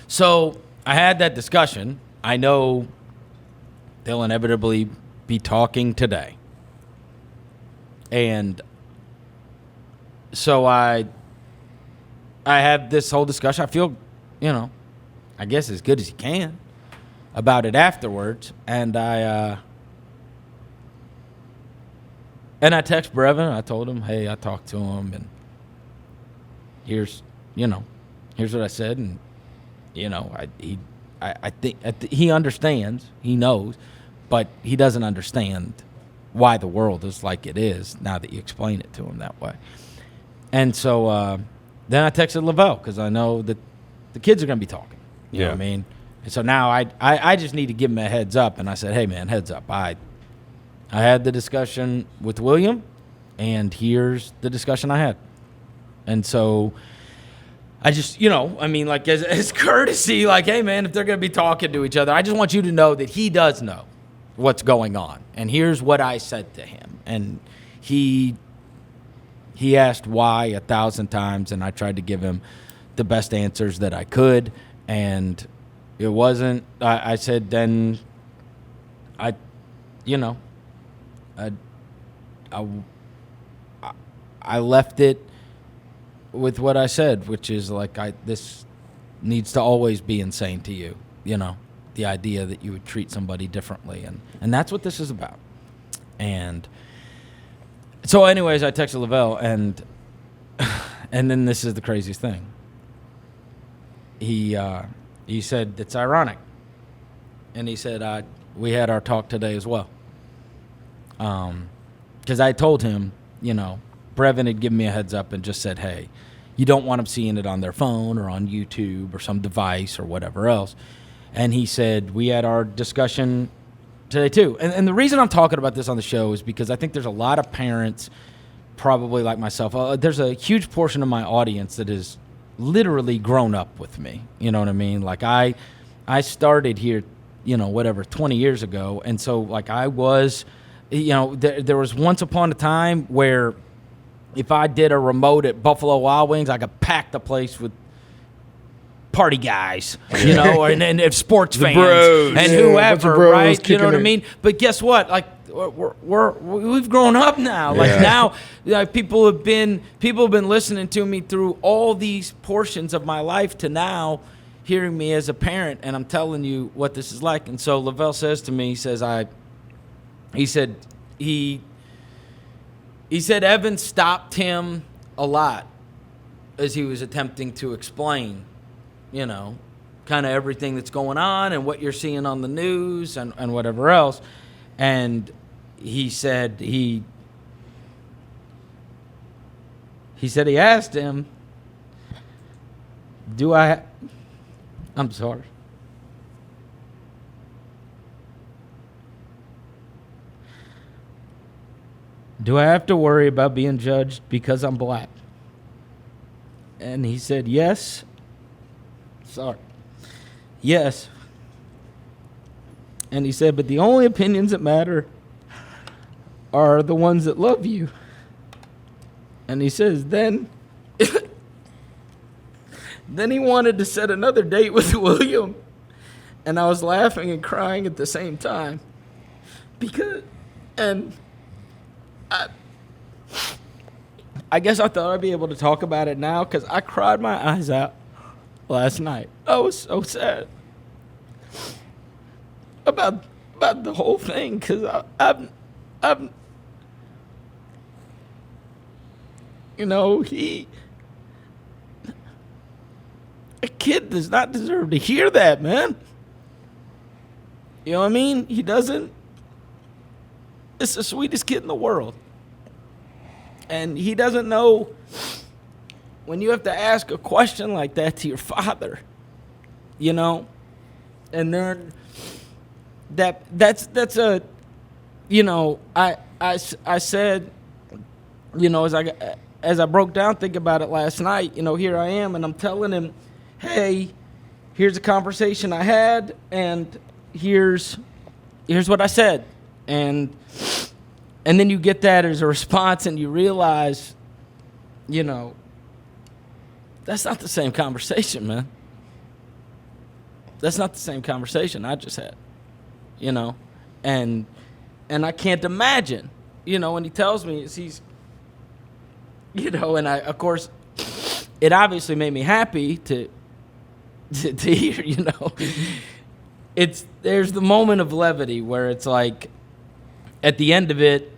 So I had that discussion. I know they'll inevitably be talking today. And so I have this whole discussion. I feel, I guess as good as you can about it afterwards. And I text Brevin. I told him, hey, I talked to him, and here's what I said. And, I think he understands, he knows, but he doesn't understand why the world is like it is now that you explain it to him that way. And so then I texted Lavelle because I know that the kids are going to be talking. You know what I mean? And so now I just need to give him a heads up. And I said, hey, man, heads up. I had the discussion with William, and here's the discussion I had. And so I just, as courtesy, like, hey, man, if they're going to be talking to each other, I just want you to know that he does know what's going on. And here's what I said to him. And he asked why 1,000 times, and I tried to give him the best answers that I could. And it wasn't, I said, then I left it with what I said, which is like, this needs to always be insane to you, the idea that you would treat somebody differently. And that's what this is about. And so anyways, I texted Lavelle, and then this is the craziest thing. He said, it's ironic. And he said, we had our talk today as well. Because I told him, Brevin had given me a heads up and just said, hey, you don't want them seeing it on their phone or on YouTube or some device or whatever else. And he said, we had our discussion today too. And the reason I'm talking about this on the show is because I think there's a lot of parents, probably like myself, there's a huge portion of my audience that is literally grown up with me. You know what I mean? Like I started here, 20 years ago. And so like I was, there was once upon a time where if I did a remote at Buffalo Wild Wings, I could pack the place with party guys, and if sports fans bros. And whoever, right? You know what I mean? But guess what? Like we've grown up now. Like now, people have been listening to me through all these portions of my life to now hearing me as a parent, and I'm telling you what this is like. And so Lavelle says to me, he said Evan stopped him a lot as he was attempting to explain, kind of everything that's going on and what you're seeing on the news and whatever else. And he said he asked him, I'm sorry. Do I have to worry about being judged because I'm black? And he said, yes. Sorry. Yes. And he said, but the only opinions that matter are the ones that love you. And he says, then he wanted to set another date with William. And I was laughing and crying at the same time. I guess I thought I'd be able to talk about it now because I cried my eyes out last night. I was so sad about the whole thing because I'm a kid does not deserve to hear that, man. You know what I mean? He doesn't. It's the sweetest kid in the world. And he doesn't know when you have to ask a question like that to your father, and then that's a, I said, as I broke down, think about it last night, here I am, and I'm telling him, hey, here's a conversation I had, and here's what I said, and then you get that as a response, and you realize, that's not the same conversation, man. That's not the same conversation I just had, you know, and I can't imagine, you know, when he tells me he's, you know, and I, of course, it obviously made me happy to hear, you know, there's the moment of levity where it's like, at the end of it,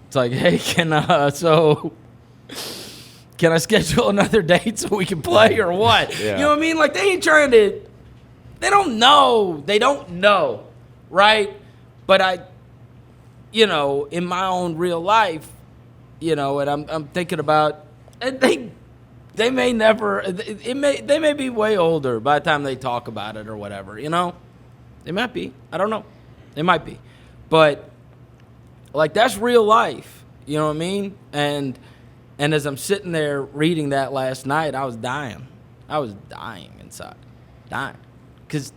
it's like, hey, can I schedule another date so we can play or what? Yeah. You know what I mean? Like, they ain't trying to, they don't know, right? But you know, in my own real life, you know, and I'm thinking about, and they may never, they may be way older by the time they talk about it or whatever, you know? They might be. I don't know. They might be. But, like, that's real life. You know what I mean? And as I'm sitting there reading that last night, I was dying. I was dying inside. Dying. Because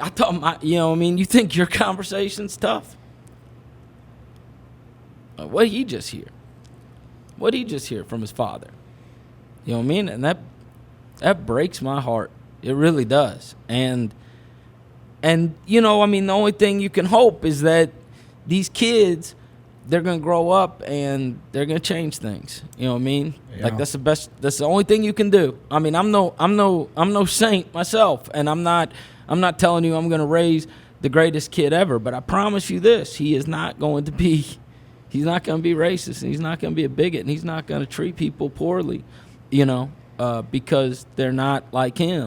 I thought you know what I mean? You think your conversation's tough? What did he just hear? What did he just hear from his father? You know what I mean? And that breaks my heart. It really does. And you know, I mean, the only thing you can hope is that these kids, they're gonna grow up and they're gonna change things. You know what I mean? Yeah. Like, that's the only thing you can do. I mean, I'm no saint myself, and I'm not telling you I'm gonna raise the greatest kid ever, but I promise you this: he's not going to be racist, and he's not gonna be a bigot, and he's not gonna treat people poorly, you know, because they're not like him.